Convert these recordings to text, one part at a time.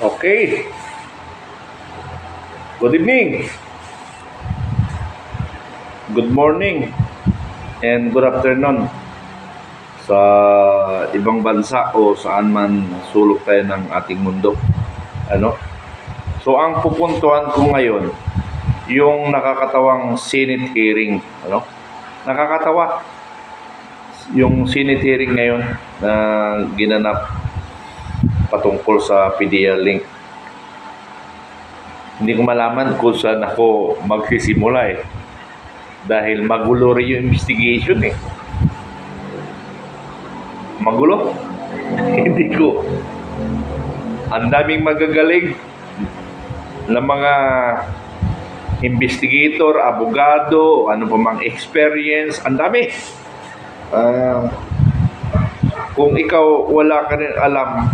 Okay. Good evening, good morning, and good afternoon sa ibang bansa o saan man sulok tayo ng ating mundo. So ang pupuntuhan ko ngayon, yung nakakatawang Senate hearing. Nakakatawa yung Senate hearing ngayon na ginanap patungkol sa PDEA link. Hindi ko malaman kung saan ako magsisimula dahil magulo rin yung investigation Magulo? Hindi ko. Ang daming magagaling na mga investigator, abogado, ano pa mang experience, ang dami. Kung ikaw wala ka rin alam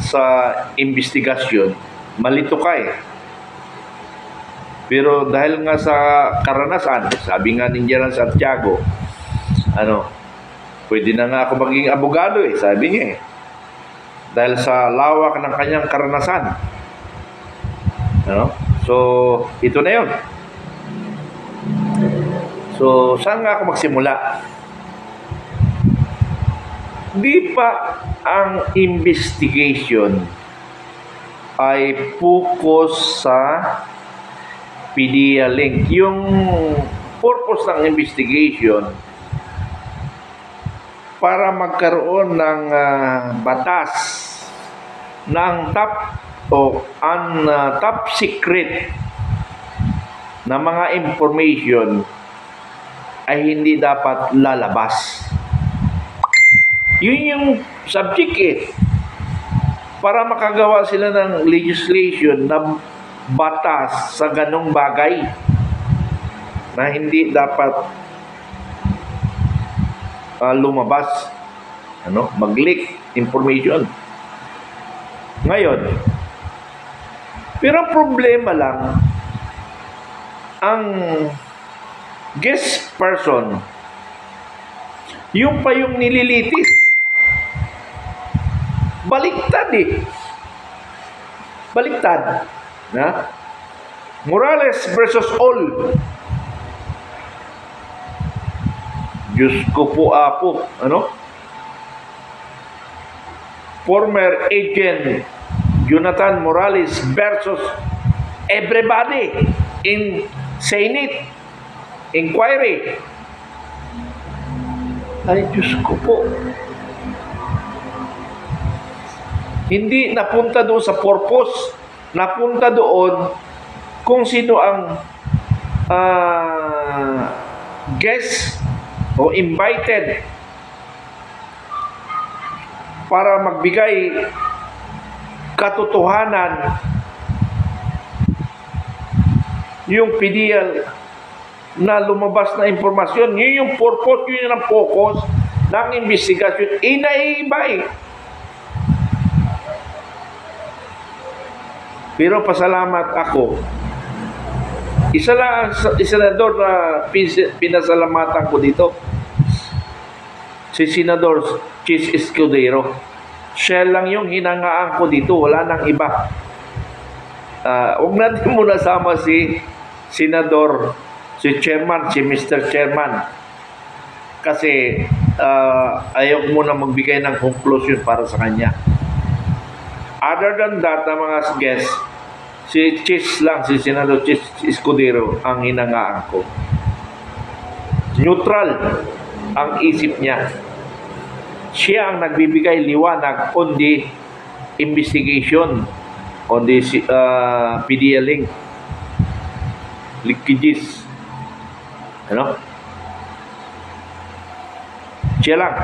sa investigasyon, malito ka Pero dahil nga sa karanasan, sabi nga ni General Santiago, pwede na nga ako maging abogado sabi niya Dahil sa lawak ng kanyang karanasan. So, ito na yun. So, saan nga ako magsimula? Di pa ang investigation ay focus sa PDEA link. Yung purpose ng investigation para magkaroon ng batas ng top secret na mga information ay hindi dapat lalabas. Yun yung subject para makagawa sila ng legislation na batas sa ganong bagay na hindi dapat lumabas, mag-leak information. Ngayon, pero ang problema lang, ang guest person, yung pa yung nililitis, baliktad baliktad. Morales versus all. Diyos ko po apo. Former agent Jonathan Morales versus everybody in Senate inquiry. Ay, Diyos ko po. Hindi napunta doon sa purpose. Napunta doon kung sino ang guest o invited para magbigay katotohanan yung PDEA na lumabas na impormasyon. Yun yung purpose, yun ang focus ng investigasyon. Inaiba Pero pasalamat ako. Isa lang ang senador na pinasalamatan ko dito. Si Senador Chis Escudero. Siya lang yung hinangaan ko dito. Wala nang iba. Huwag natin muna sama si Senador, si Chairman, si Mr. Chairman. Kasi ayaw muna magbigay ng conclusion para sa kanya. Other than that, na mga guests, si Chis lang, si Senador Chis Escudero ang hinangaan ko. Neutral ang isip niya. Siya ang nagbibigay liwanag on the investigation on the PDEA link. Leakages. Siya lang.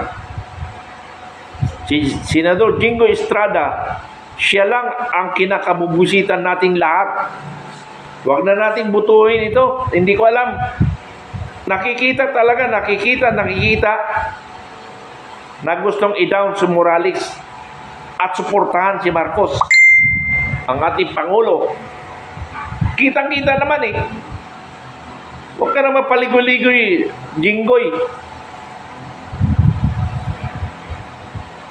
Si Senador Jingo Estrada, siya lang ang kinakabubusitan nating lahat. Huwag na nating butuhin ito. Hindi ko alam. Nakikita na gustong i-down si Morales at suportahan si Marcos, ang ating Pangulo. Kitang-kita naman Huwag ka na mapaligoy-ligoy, Jinggoy.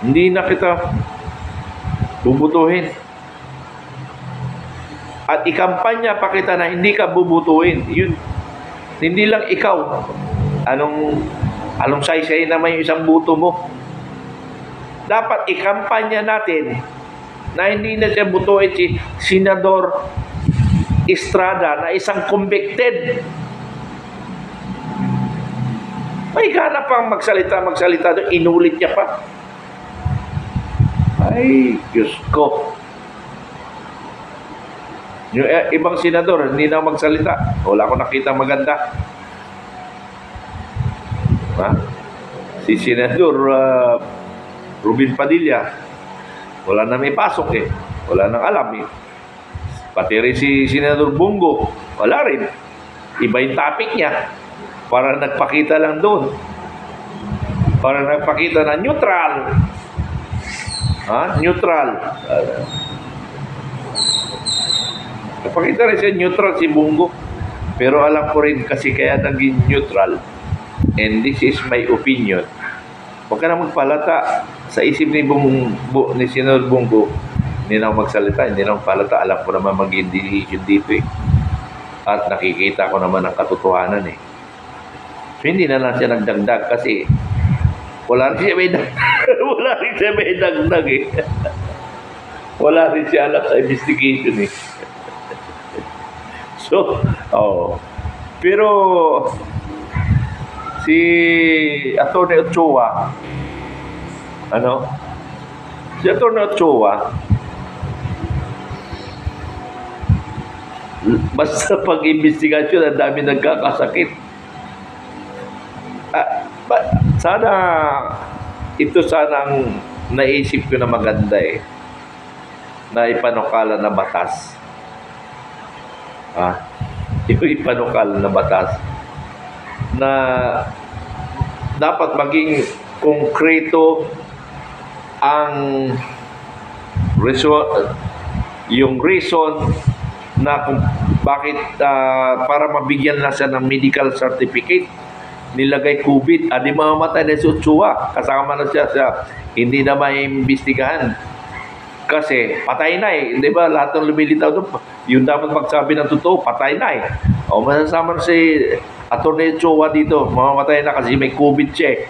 Hindi na kita bubutuhin. at ikampanya pa kita na hindi ka bubutuin. Yun, hindi lang ikaw. Anong saysay naman yung isang buto mo? Dapat ikampanya natin na hindi na siya butuin si Senador Estrada na isang convicted. May gana pang magsalita doon, inulit niya pa. Ay, Diyos ko. Yung ibang senador, hindi na magsalita. Wala akong nakita maganda. Ha? Si Senador Rubin Padilla, wala na may pasok eh. Wala nang alam eh. Pati rin si Senador Bongo, wala rin. Iba yung topic niya. Para nagpakita lang doon. Para nagpakita na neutral. Ha? Neutral. Nagpakita rin siya neutral si Bongo. Pero alam ko rin kasi kaya naging neutral. And this is my opinion. Huwag ka na magpalata sa isip ni Senador Bongo. Hindi na ako magsalita, hindi na ako palata. Alam ko naman maging decision dito eh. At nakikita ko naman ang katotohanan eh. So, hindi na lang siya nagdagdag kasi wala rin siya may dagdag. Wala rin siya may dagdag eh. Wala rin siya alam sa investigation eh. So, pero si Atty. Ochoa, si Atty. Ochoa, basta pag-investigasyon, ang dami nagkakasakit. Sana, ito sanang naisip ko na maganda eh, na ipanukala na batas. Yung ipanukala na batas na dapat maging konkreto ang yung reason na kung bakit para mabigyan na siya ng medical certificate nilagay COVID, di mamamatay na si Ochoa, kasama na siya sa hindi na maimbestigahan kasi patay na eh, di ba? Lahat ng lumilitaw doon, yung dapat magsabi ng totoo, patay na eh. Masasama na si Atty. Ochoa dito, mamamatay na kasi may COVID siya eh.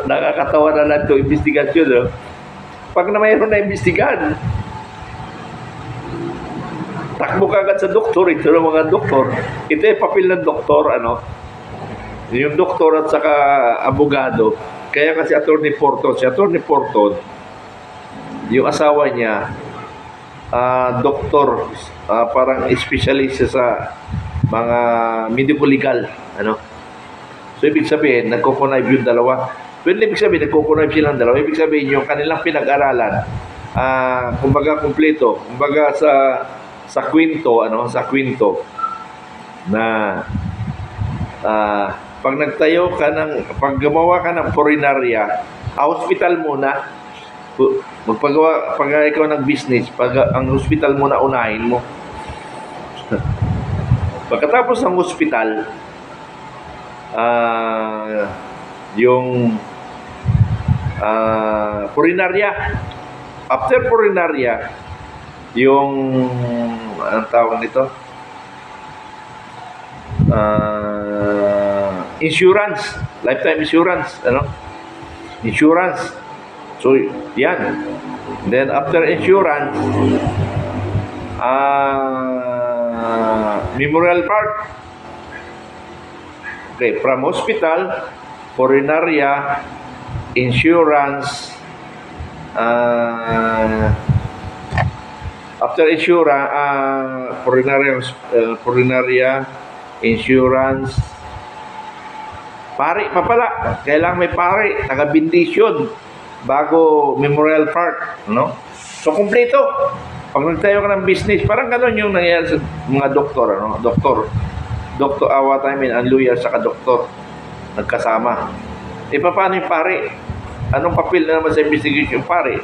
Nakakatawa na lang ito, investigasyon. No? Pag na mayroon na imbestigahan, takbo ka agad sa doktor. Ito ng mga doktor. Ito ay papel ng doktor, yung doktor at saka abogado. Kaya kasi Atty. Porton, si Atty. Porton, yung asawa niya, doktor, parang specialist sa mga medical legal, So, ibig sabihin, nagko-connive yung dalawa. Pero ibig sabihin, nagko-connive silang dalawa. Ibig sabihin, yung kanilang pinag-aralan, kumbaga kumpleto, kumbaga sa kwento, na pag nagtayo ka pag gumawa ka ng purinarya, hospital muna, pag ikaw nag-business, ang hospital muna unahin mo. Pagkatapos ng hospital, yung purinarya, after purinarya, yung anong tawag nito? Insurance, lifetime insurance, insurance. So, yan. Then after insurance, memorial park. Okay, from hospital, purinarya, insurance, after insurance, purinarya, insurance, pari pa pala. Kailangan may pari, taga-bendisyon, bago memorial park, So, kumpleto. Pag nagtayo ka ng business, parang gano'n yung nangyayari sa mga doktor, ang lawyer saka doktor, nagkasama. Paano yung pari? Anong papel na naman sa investigation yung pari?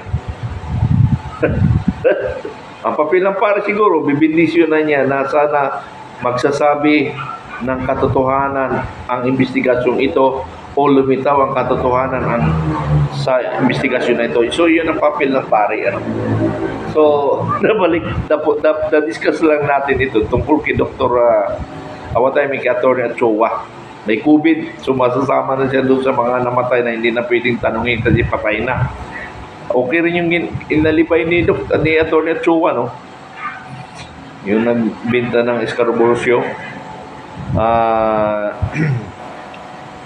Ang papel ng pare siguro, bibindisyon na niya na sana magsasabi ng katotohanan ang investigasyong ito o lumitaw ang katotohanan sa investigasyon na ito. So, yun ang papel ng pare. Ano? So, na-discuss lang natin ito tungkol kay Dr. Awatay kay Atty. Chua. May COVID, so masasama na siya doon sa mga namatay na hindi na pwedeng tanungin kasi patay na. Okay rin yung inalipay ni Atty. Chua, no? Yung nagbenta ng Escarborough,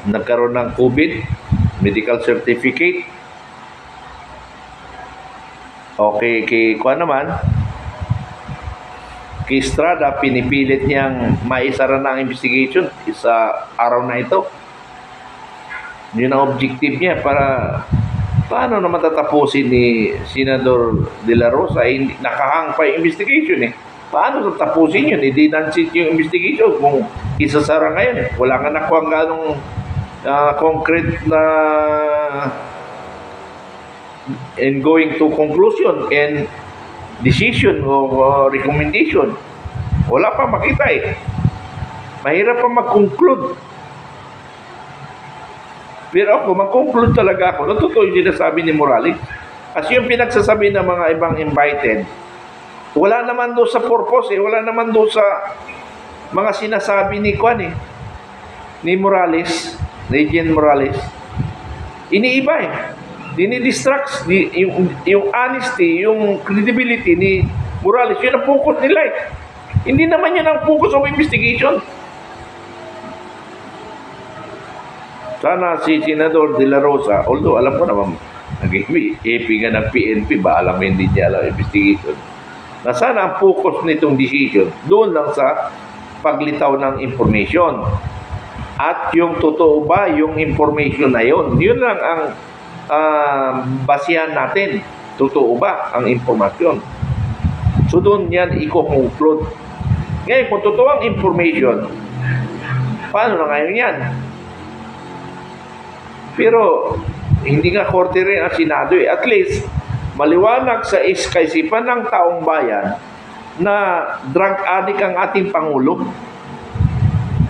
nagkaroon ng COVID, medical certificate. Okay, kay Estrada, pinipilit niyang maisara na ang investigation sa araw na ito. Yun ang objective niya para paano naman tatapusin ni Senador De La Rosa. Nakahang pa yung investigation eh. Paano tatapusin yun? Dinansit yung investigation kung isasara ngayon. Wala nga nakuha ganong concrete na and going to conclusion and decision o recommendation. Wala pa makita eh. Mahirap pa mag-conclude. Pero ako, mag-conclude talaga ako. Totoo yung sinasabi ni Morales. Kasi yung pinagsasabi ng mga ibang invited, wala naman doon sa purpose eh. Wala naman doon sa mga sinasabi ni ni Morales, ni Jen Morales. Iniiba eh. Dinidistract yung honesty, yung credibility ni Morales. Yun ang focus nila eh. Hindi naman yun ang focus of investigation. Sana si Senador De La Rosa, although alam ko naman, nag-EP nga ng PNP, ba alam mo hindi niya alam investigation, na sana ang focus nitong decision doon lang sa paglitaw ng information. At yung totoo ba yung information na yun? Yun lang ang basihan natin. Totoo ba ang informasyon? So doon yan i-conclude. Ngayon, kung totoo ang information, paano na ngayon yan? Pero hindi nga korte rin ang Senado eh. At least maliwanag sa kaisipan ng taong bayan na drug addict ang ating Pangulo.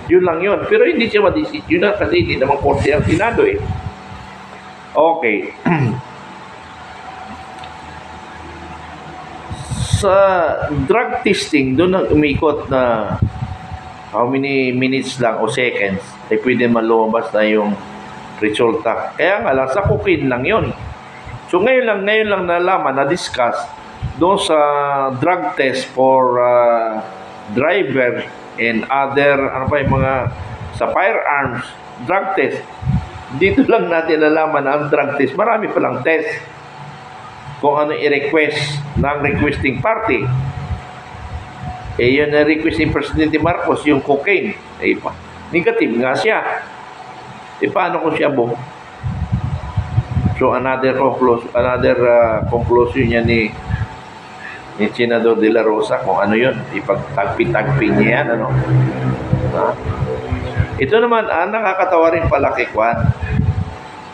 Yun lang yun. Pero hindi siya madesisyon na kasi hindi naman korte ang Senado eh. Okay. Sa drug testing, doon na umikot na how many minutes lang o seconds ay pwede malumabas na yung resulta. Kaya nga lang, sa cocaine lang yun. So ngayon lang nalaman, na-discuss doon sa drug test for driver and other, sa firearms, drug test. Dito lang natin nalaman ang drug test. Marami palang test kung ano i-request ng requesting party. Yun na request ni Presidente Marcos, yung cocaine. Negative nga siya. Paano kung siya bong? So another conclusion niya ni Senador De La Rosa kung ano yun. Ipagtagpi-tagpi niya yan. Ano? Ito naman, nakakatawa rin pala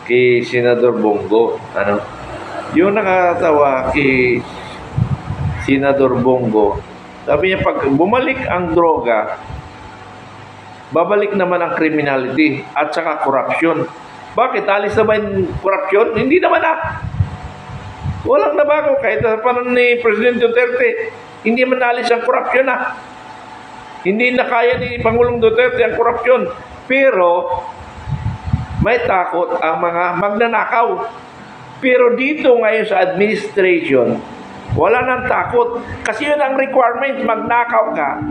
kay Senador Bongo. Ano? Yung nakakatawa kay Senador Bongo, sabi niya, pag bumalik ang droga, babalik naman ang criminality at saka corruption. Bakit? Alis na ba yung corruption? Hindi naman na. Walang nabago. Kahit sa panahon ni President Duterte, hindi man alis ang corruption na. Hindi na kaya ni Pangulong Duterte ang korupsyon. Pero may takot ang mga magnanakaw. Pero dito ngayon sa administration, wala nang takot. Kasi yun ang requirement, magnakaw ka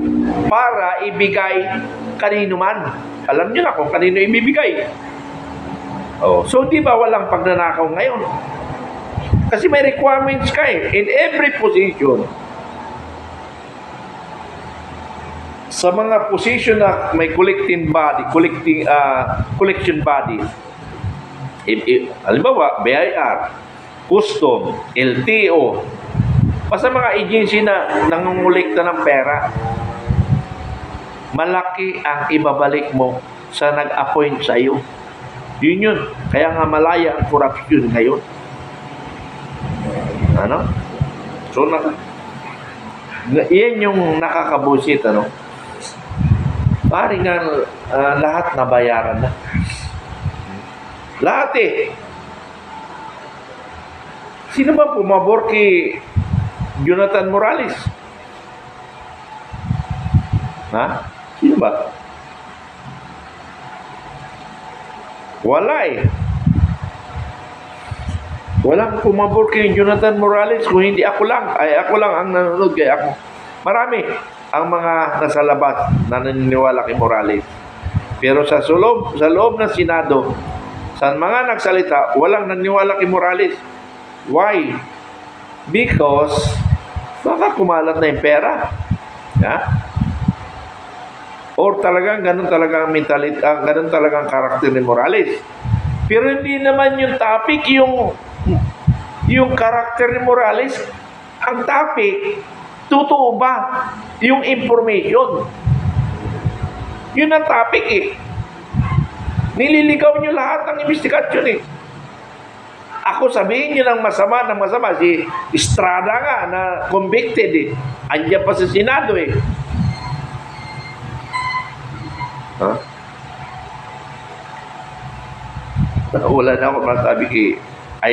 para ibigay kanino man. Alam nyo na kung kanino ibibigay. So di ba walang pagnanakaw ngayon? Kasi may requirements ka eh. In every position, sa mga position na may collection body, halimbawa, BIR, Custom, LTO, basta mga agency na nangungulekta ng pera, malaki ang ibabalik mo sa nag-appoint sa iyo. Yun yun. Kaya nga malaya ang corruption ngayon. Ano? So, yan yung nakakabusit, ano? Pari nga lahat nabayaran na. Lahat eh. Sino ba pumabor kay Jonathan Morales? Ha? Sino ba? Wala eh. Walang pumabor kay Jonathan Morales kung hindi ako lang. Ay, ako lang ang nanonood kaya ako. Marami ang mga nasa labas na naniniwala kay Morales. Pero sa loob ng Senado, sa mga nagsalita, walang naniniwala kay Morales. Why? Because baka kumalat na yung pera. Ha? Or talagang ganun talagang mentality, ganun talagang karakter ni Morales. Pero hindi naman yung topic, yung karakter ni Morales. Ang topic, totoo ba yung information? Yun ang topic eh. Nililigaw nyo lahat ng investigasyon eh. Ako sabihin nyo ng masama, si Estrada nga na convicted eh. Andiyan pa sa Senado eh. Ha? Wala na ako masabi kay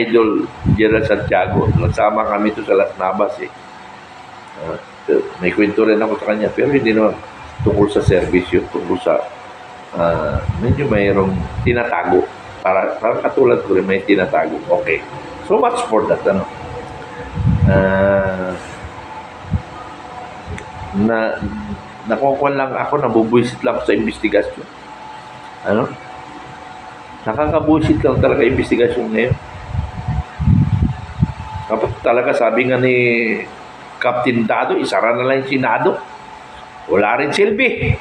Idol Gerald Santiago. Nagsama kami ito sa Las Navas eh. May kwento rin ako sa kanya, pero hindi naman tungkol sa service yun, tungkol sa medyo mayroong tinatago. Para katulad ko rin may tinatago. Okay. So much for that, ano. Nakukuha lang ako, nabubuisit lang ako sa investigasyon. Ano? Nakakabuisit lang talaga investigasyon ngayon. Kapag talaga sabi nga ni Captain Dado, isara na lang yung Senado. Wala rin silbi.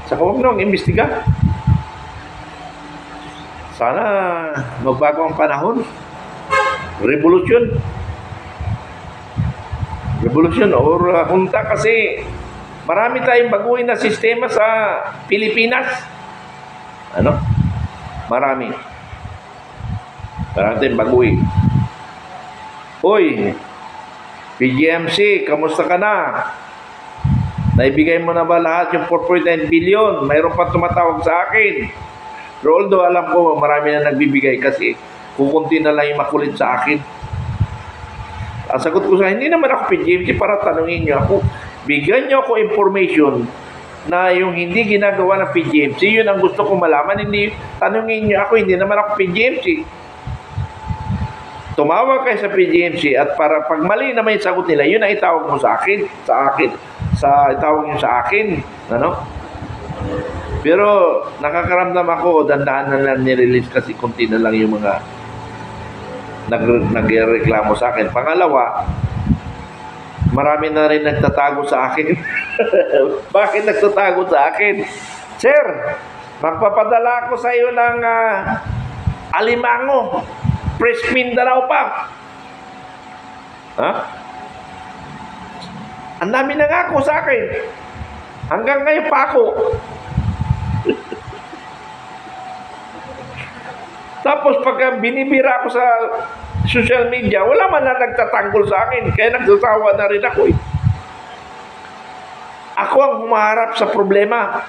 Saka huwag nang imbestiga. Sana magbago ang panahon. Revolution or hunta kasi marami tayong baguhin na sistema sa Pilipinas. Ano? Marami tayong baguhin. Hoy, PGMC, kamusta ka na? Naibigay mo na ba lahat yung 4.9 billion? Mayroon pa tumatawag sa akin. Pero although alam ko marami na nagbibigay kasi kukunti na lang yung makulit sa akin. Ang sagot ko sa hindi naman ako PGMC para tanungin nyo ako. Bigyan nyo ako information na yung hindi ginagawa ng PGMC, yun ang gusto kong malaman. Hindi tanungin nyo ako, hindi naman ako PGMC. Tumawag kayo sa PGMC at para pag mali naman yung sagot nila, yun ang itawag mo sa akin. Itawag nyo sa akin. Ano? Pero nakakaramdam ako, dandahan na lang nirelease kasi kunti na lang yung mga nagreklamo sa akin. Pangalawa, marami na rin nagtatago sa akin. Bakit nagtatago sa akin? Sir, magpapadala ako sa iyo ng alimango. Fresh Mindanao pa. Ha? Ang dami nangako sa akin. Hanggang ngayon pa ako. Tapos pagka binibira ako sa social media, wala man na nagtatanggol sa akin. Kaya nagsasawa na rin ako eh. Ako ang humaharap sa problema.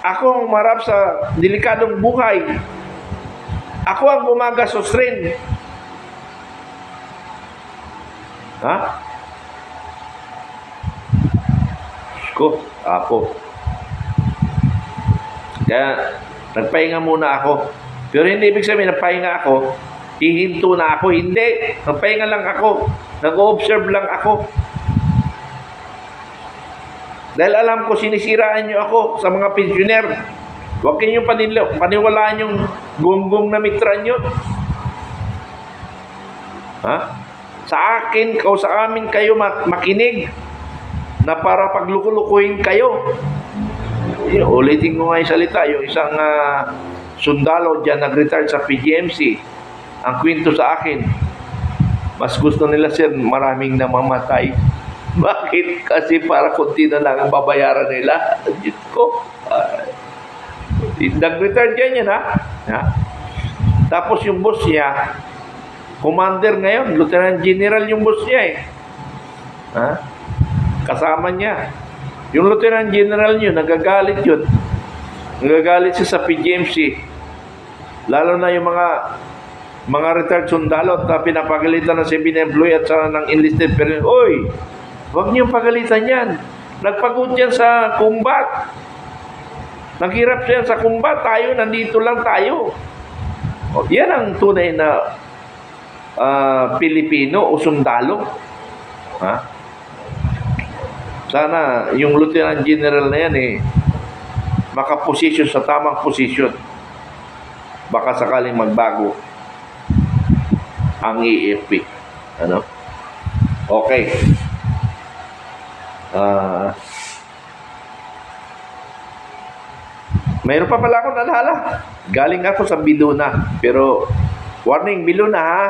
Ako ang humaharap sa delikadong buhay. Ako ang gumagastos rin. Ha? Ko, ako. Kaya nagpahinga muna ako. Pero hindi ibig sabihin, nagpahinga ako, hihinto na ako. Hindi. Nagpahinga lang ako. Nag-observe lang ako. Dahil alam ko, sinisiraan nyo ako sa mga pensioner. Huwag kayong paniwalaan yung gonggong na mitra nyo. Ha? Sa akin, o sa amin kayo makinig na para paglukulukuhin kayo. Ulitin ko nga yung salita, yung isang sundalo dyan nag-retire sa PGMC. Ang kwento sa akin, mas gusto nila sir, maraming namamatay. Bakit? Kasi para kunti na lang ang babayaran nila. Diyos ko. Nag-retire dyan yan ha? Tapos yung boss niya, commander ngayon, Lieutenant General yung boss niya eh. Ha? Kasama niya. Yung Lieutenant General niyo, nagagalit yun. Nagagalit siya sa PGMC. Lalo na yung mga retired sundalo na pinapagalitan ng 7 employee at sa ng enlisted pero oy, huwag niyong pagalitan yan. Nagpagod yan sa combat. Naghirap yan sa combat. Tayo, nandito lang tayo. O, yan ang tunay na Pilipino o sundalo. Ha? Sana yung Lieutenant General na yan makaposisyon sa tamang posisyon. Baka sakaling magbago ang EFP. Ano? Okay. Mayroon pa pala akong nalala. Galing ako sa Biluna. Pero, warning, Biluna ha.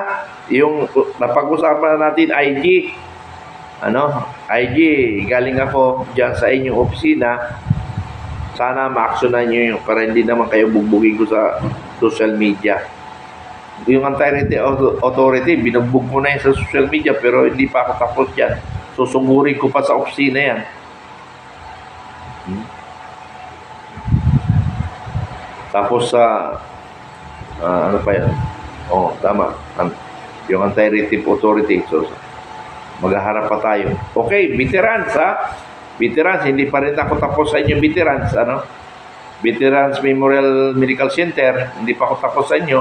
Yung napag-usapan natin, IG. IG, galing ako dyan sa inyong opisina. Sana ma-actionan nyo yung para hindi naman kayo bugbugin ko sa social media. Yung anti-rating authority, binugbog mo na yan sa social media pero hindi pa ako tapos yan. Susugurin ko pa sa opisina yan. Tapos ano pa yan? Oh, tama. Yung anti-rating authority. So, maghaharap pa tayo. Okay, veterans ha. Veterans, hindi pa rin ako tapos sa inyong veterans. Veterans Memorial Medical Center, hindi pa ako tapos sa inyo.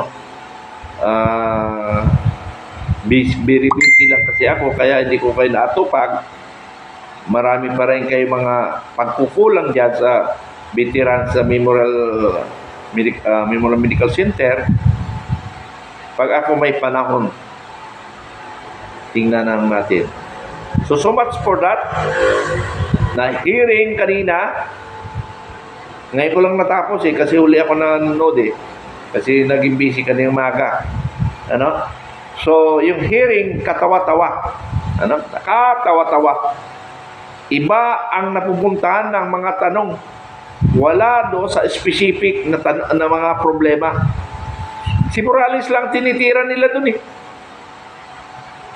Very busy lang kasi ako, kaya hindi ko kayo naatupag. Marami pa rin kayo mga pagkukulang dyan sa veterans sa Memorial Medical Center. Pag ako may panahon, tingnan natin. So much for that. Na hearing kanina, ngayon ko lang natapos kasi huli ako nanonood kasi naging busy kanina umaga. So yung hearing katawa-tawa. Nakatawa-tawa. Iba ang napupuntahan ng mga tanong. Wala do sa specific na mga problema. Si Morales lang tinitira nila dun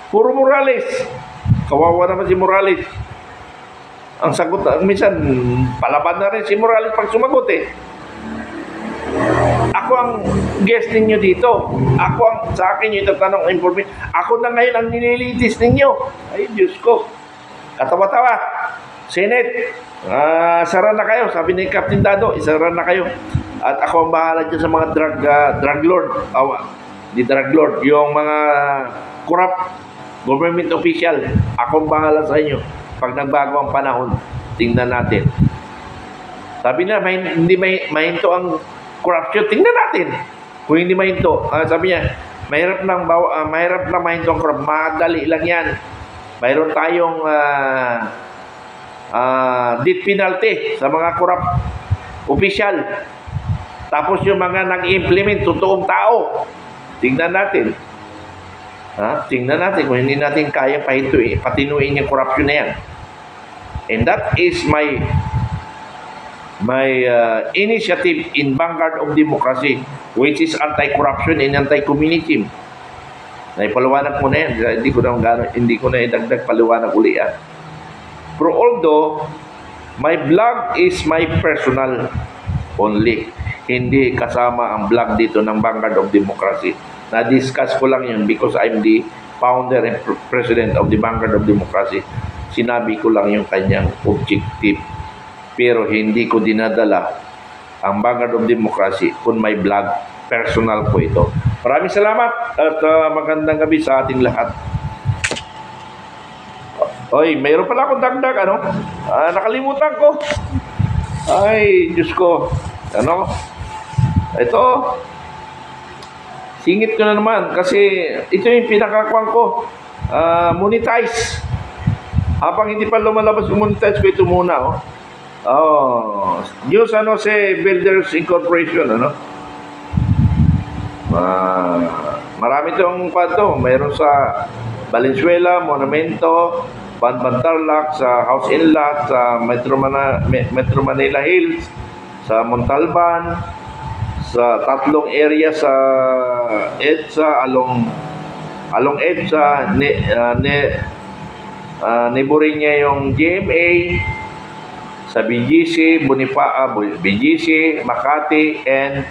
Puro Morales. Kawawa naman si Morales. Ang sagot, minsan, palaban na rin si Morales pag sumagot Ako ang guest ninyo dito. Ako ang, sa akin yung itatanong information. Ako na ngayon ang nililitis ninyo. Ay, Diyos ko. Katawa-tawa. Senate, sara na kayo. Sabi ni Captain Dado, isara na kayo. At ako ang bahala dyan sa mga drug lord. Di drug lord. Yung mga corrupt government official. Ako ang bahala sa inyo. Pag nagbago ang panahon, tingnan natin. Sabi na, hindi mahinto ang corruption. Tingnan natin. Kung hindi mahinto, sabi niya, mahirap lang mahinto ang corruption. Madali lang yan. Mayroon tayong death penalty sa mga corrupt official. Tapos yung mga nag-implement, totoong tao. Tingnan natin. Tingnan natin kung hindi natin kaya patinuin yung corruption na yan. And that is my initiative in Vanguard of Democracy, which is anti-corruption and anti-communism. Naipaliwanag ko na yan. Hindi ko na idagdag paliwanag uli yan. Pero although, my blog is my personal only. Hindi kasama ang blog dito ng Vanguard of Democracy. Na-discuss ko lang yun because I'm the founder and president of the Vanguard of Democracy. Sinabi ko lang yung kanyang objective. Pero hindi ko dinadala ang Vanguard of Democracy on my blog. Personal po ito. Maraming salamat at magandang gabi sa ating lahat. Oy, mayroon pala akong dagdag, nakalimutan ko. Ay, Diyos ko. Ito, singit ko na naman kasi ito yung pinakakuan ko. Monetize. Habang hindi pa lumalabas yung monetize ko, ito muna, New San Jose Builders Incorporation, marami itong kwanto. Mayroon sa Valenzuela, Monumento, Banbantarlac, sa House Inlet, sa Metro Manila Hills, sa Montalban, sa tatlong area sa EDSA, along EDSA, neighboring niya yung GMA, sa BGC, BGC, Makati, and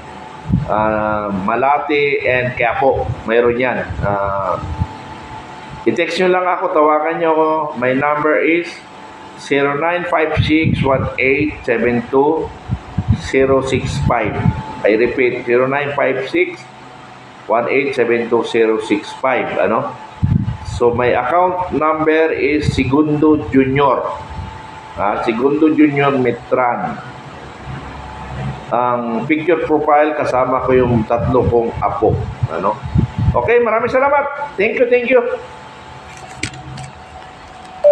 Malate and Quiapo. Mayroon yan. I-text nyo lang ako, tawagan nyo ako. My number is 0956-1872-065. I repeat, 0956-1872-065. Ano? So, my account number is Segundo Junior. Segundo Junior Metran. Ang picture profile, kasama ko yung tatlo kong apo. Ano? Okay, maraming salamat. Thank you, thank you.